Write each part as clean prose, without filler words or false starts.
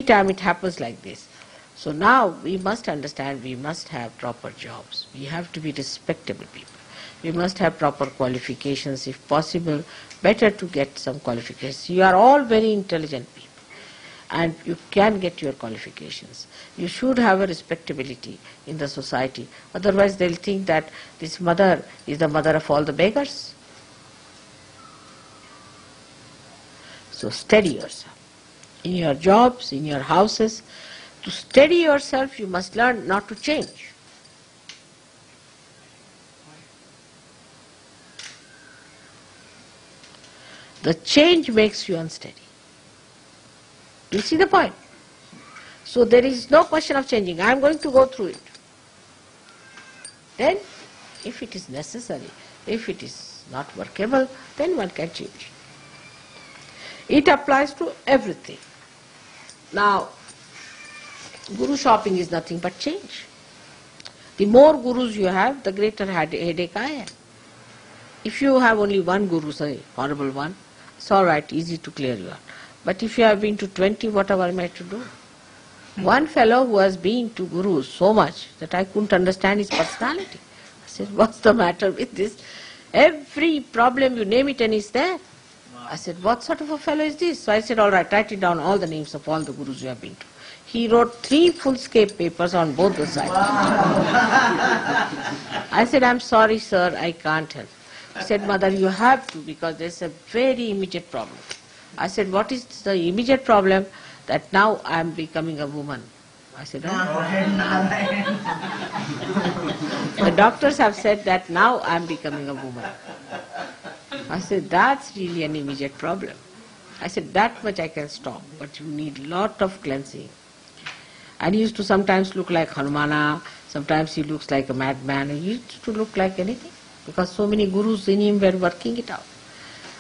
time it happens like this. So now we must understand we must have proper jobs. We have to be respectable people. We must have proper qualifications if possible. Better to get some qualifications. You are all very intelligent people and you can get your qualifications. You should have a respectability in the society. Otherwise they'll think that this mother is the mother of all the beggars. So steady yourself. In your jobs, in your houses, to steady yourself you must learn not to change. The change makes you unsteady. You see the point? So there is no question of changing. I am going to go through it. Then, if it is necessary, if it is not workable, then one can change. It applies to everything. Now, guru shopping is nothing but change. The more gurus you have, the greater headache I have. If you have only one guru, say, horrible one, it's all right, easy to clear you out. But if you have been to 20, whatever am I to do? One fellow who has been to gurus so much that I couldn't understand his personality. I said, what's the matter with this? Every problem you name it and it's there. I said, what sort of a fellow is this? So I said, all right, write it down, all the names of all the gurus you have been to. He wrote 3 full-scape papers on both the sides. I said, I'm sorry, sir, I can't help. He said, mother, you have to because there's a very immediate problem. I said, what is the immediate problem? That now I am becoming a woman. I said, the doctors have said that now I am becoming a woman. I said, that's really an immediate problem. I said, that much I can stop, but you need lot of cleansing. And he used to sometimes look like Hanumana, sometimes he looks like a madman, he used to look like anything, because so many gurus in him were working it out.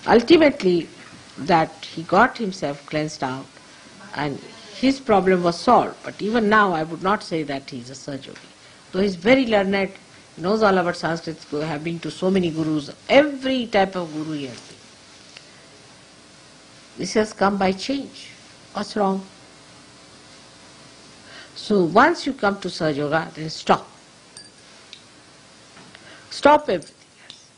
Ultimately, that he got himself cleansed out, and his problem was solved. But even now, I would not say that he is a Saj Yogi. Though he is very learned, he knows all about Sanskrit, have been to so many gurus, every type of guru he has been. This has come by change. What's wrong? So once you come to Saj Yoga, then stop. Stop everything else.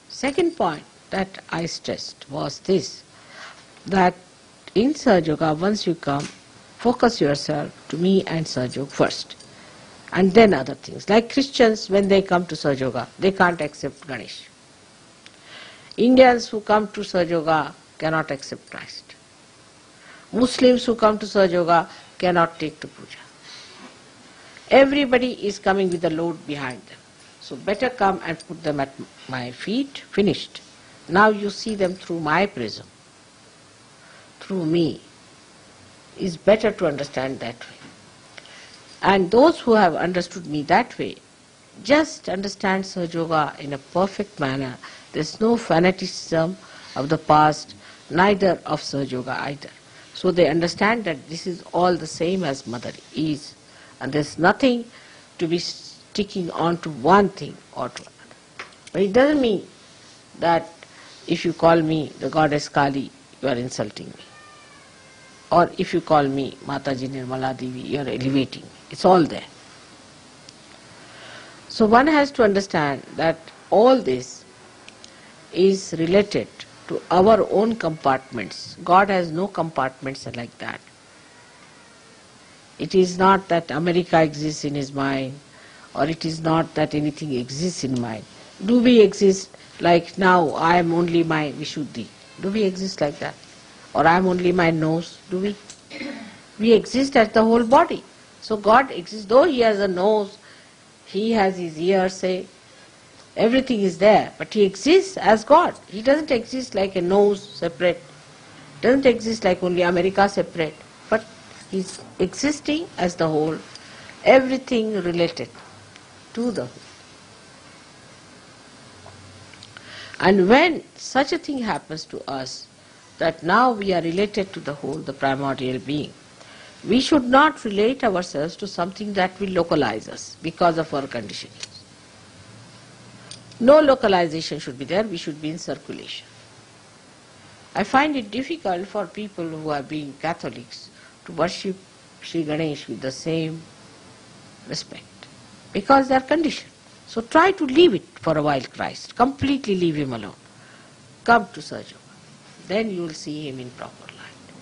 Second point that I stressed was this, that in Saj Yoga, once you come, focus yourself to me and Saj Yoga first, and then other things. Like Christians, when they come to Saj Yoga, they can't accept Ganesh. Indians who come to Saj Yoga cannot accept Christ. Muslims who come to Saj Yoga cannot take to Puja. Everybody is coming with a load behind them. So better come and put them at my feet, finished. Now you see them through my prism, through me. It's better to understand that way. And those who have understood me that way, just understand Saj Yoga in a perfect manner. There's no fanaticism of the past, neither of Saj Yoga either. So they understand that this is all the same as Mother is, and there's nothing to be sticking on to one thing or to another. But it doesn't mean that if you call me the goddess Kali, you are insulting me. Or if you call me Mataji Nirmala Devi, you are elevating me. It's all there. So one has to understand that all this is related to our own compartments. God has no compartments like that. It is not that America exists in his mind, or it is not that anything exists in mind. Do we exist like now I am only my Vishuddhi? Do we exist like that? Or I am only my nose? Do we? We exist as the whole body. So God exists, though he has a nose, he has his ears, say, everything is there, but he exists as God. He doesn't exist like a nose separate, doesn't exist like only America separate, but he's existing as the whole, everything related to the whole. And when such a thing happens to us, that now we are related to the whole, the primordial being, we should not relate ourselves to something that will localize us because of our conditionings. No localization should be there, we should be in circulation. I find it difficult for people who are being Catholics to worship Shri Ganesh with the same respect, because they are conditioned. So try to leave it for a while, Christ. Completely leave him alone. Come to Sahaja. Then you will see him in proper light.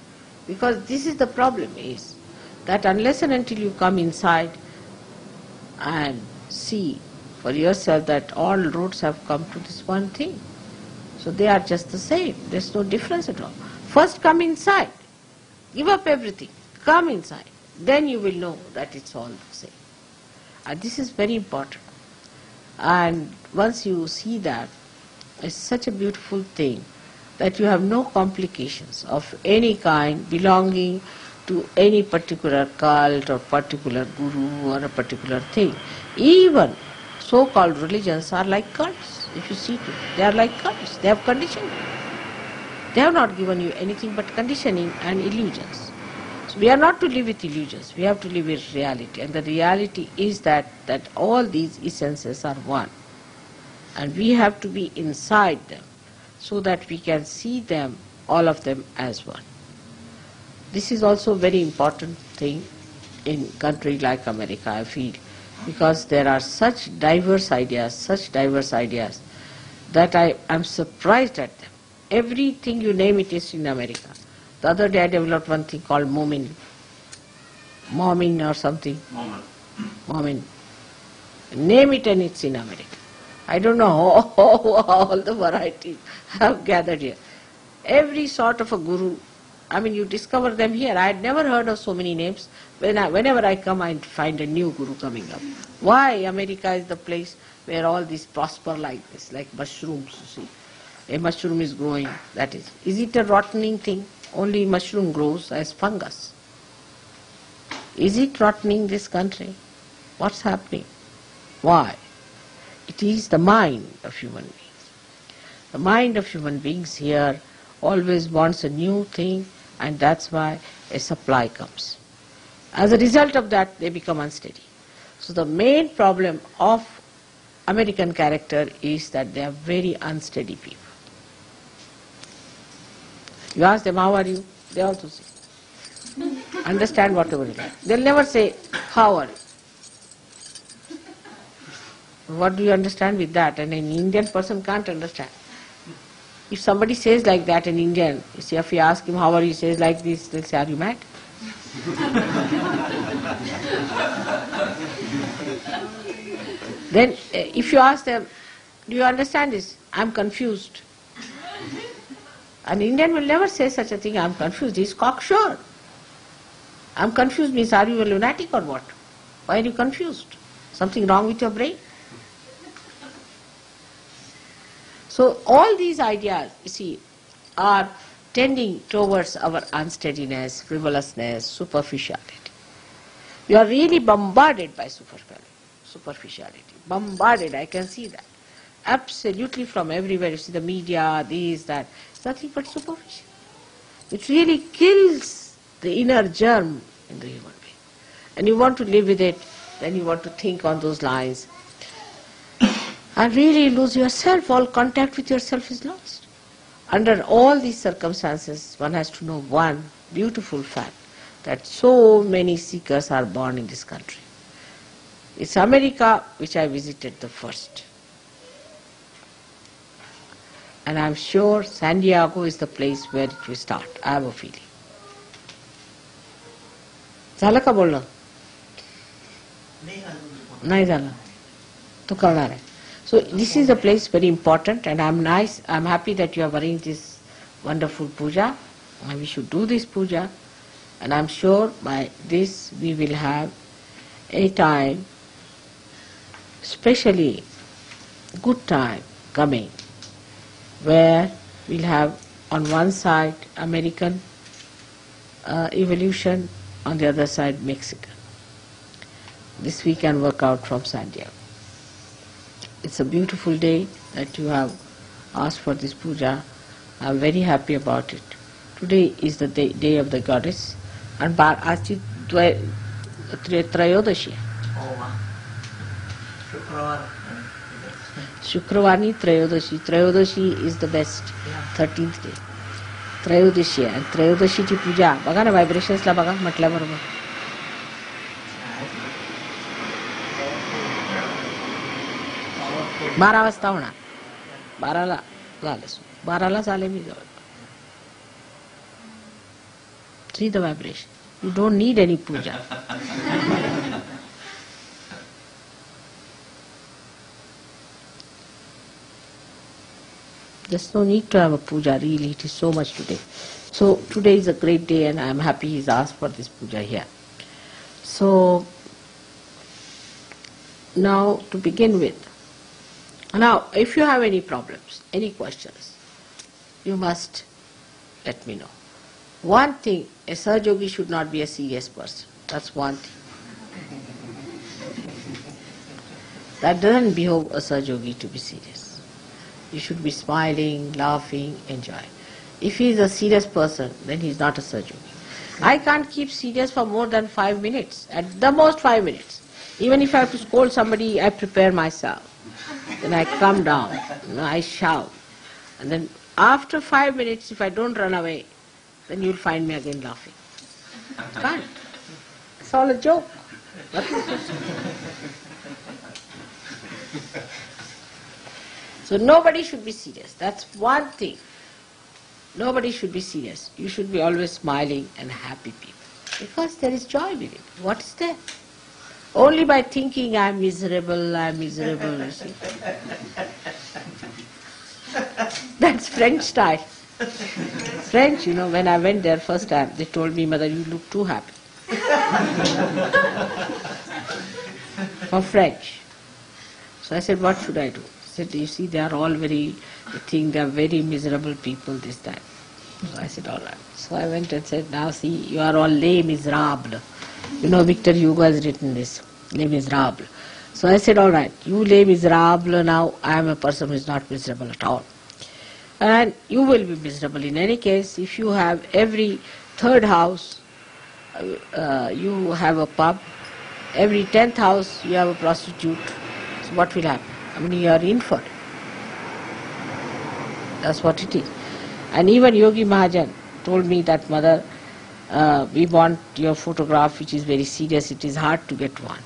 Because this is the problem, is that unless and until you come inside and see for yourself that all roads have come to this one thing. So they are just the same. There's no difference at all. First come inside. Give up everything. Come inside. Then you will know that it's all the same. And this is very important. And once you see that, it's such a beautiful thing that you have no complications of any kind belonging to any particular cult or particular guru or a particular thing. Even so-called religions are like cults. If you see to it, they are like cults. They have conditioned. They have not given you anything but conditioning and illusions. So we are not to live with illusions. We have to live with reality. And the reality is that all these essences are one. And we have to be inside them so that we can see them, all of them, as one. This is also a very important thing in a country like America, I feel, because there are such diverse ideas that I am surprised at them. Everything you name it is in America. The other day I developed one thing called Moomin or something. Moomin. Name it and it's in America. I don't know how all the varieties have gathered here. Every sort of a guru, I mean, you discover them here. I had never heard of so many names. Whenever I come, I find a new guru coming up. Why? America is the place where all these prosper like this, like mushrooms, you see. A mushroom is growing, that is. Is it a rottening thing? Only mushroom grows as fungus. Is it rottening this country? What's happening? Why? It is the mind of human beings. The mind of human beings here always wants a new thing, and that's why a supply comes. As a result of that, they become unsteady. So the main problem of American character is that they are very unsteady people. You ask them, how are you? They also say, understand whatever you like. They'll never say, how are you? What do you understand with that? And an Indian person can't understand. If somebody says like that, an Indian, you see, if you ask him, how are you, he says like this, they'll say, are you mad? Then if you ask them, do you understand this? I'm confused. An Indian will never say such a thing, I'm confused. He's cocksure. I'm confused means, are you a lunatic or what? Why are you confused? Something wrong with your brain? So all these ideas, you see, are tending towards our unsteadiness, frivolousness, superficiality. We are really bombarded by superficiality. Bombarded, I can see that. Absolutely from everywhere. You see the media, this, that. It's nothing but superficial. It really kills the inner germ in the human being. And you want to live with it, then you want to think on those lines. And really lose yourself, all contact with yourself is lost. Under all these circumstances, one has to know one beautiful fact, that so many seekers are born in this country. It's America which I visited the first. And I'm sure San Diego is the place where it will start. I have a feeling. झालं का बोलणं? नाही झालं. तो करणार आहे. So this is a place very important, and I'm happy that you have arranged this wonderful puja, and we should do this puja, and I'm sure by this we will have a time, especially good time coming, where we'll have on one side American evolution, on the other side Mexican. This we can work out from San Diego. It's a beautiful day that you have asked for this puja. I'm very happy about it. Today is the day of the goddess, and आज त्रयोदशी. Shukrawani Trayodashi. Trayodashi is the best, 13th day. त्रयोदशी आहे. त्रयोदशीची पूजा बघा ना, व्हायब्रेशन्सला बघा म्हटल्याबरोबर. 12 वाजता होणार. 12ला झालं. 12लाच आले मी जवळ. See the vibration. You don't need any puja. There's no need to have a puja, really. It is so much today. So today is a great day and I am happy he's asked for this puja here. So now to begin with, now if you have any problems, any questions, you must let me know. One thing, a Sahajogi should not be a serious person. That's one thing. That doesn't behove a Sahajogi to be serious. You should be smiling, laughing, enjoying. If he is a serious person, then he is not a Sahajogi. I can't keep serious for more than 5 minutes, at the most 5 minutes. Even if I have to scold somebody, I prepare myself. Then I come down, I shout. And then after 5 minutes, if I don't run away, then you'll find me again laughing. Can't. It's all a joke. So nobody should be serious. That's one thing. Nobody should be serious. You should be always smiling and happy people. Because there is joy within it. What is there? Only by thinking I'm miserable, you see. That's French style. French, when I went there first time, they told me, Mother, you look too happy. For French. So I said, what should I do? He said, you see, they are all they think they are very miserable people this time. So I said, all right. So I went and said, now see, you are all les miserables. Victor Hugo has written this, les miserables. So I said, all right, you les miserables, now I am a person who is not miserable at all. And you will be miserable in any case. If you have every third house, you have a pub. Every 10th house, you have a prostitute. So what will happen? You are in for it. That's what it is. And even Yogi Mahajan told me that, Mother, we want your photograph which is very serious. It is hard to get one.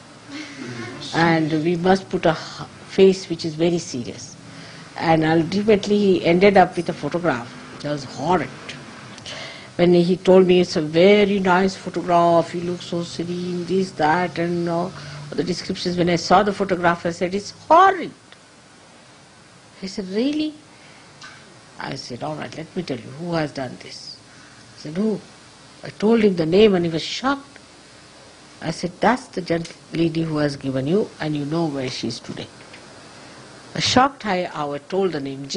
And we must put a face which is very serious. And ultimately he ended up with a photograph. It was horrid. When he told me it's a very nice photograph, you look so serene, this, that, and the descriptions. When I saw the photograph, I said, it's horrid. He said, really? I said, all right, let me tell you, who has done this? He said, who? I told him the name and he was shocked. I said, that's the gentle lady who has given you, and you know where she is today. Shocked how I told the name,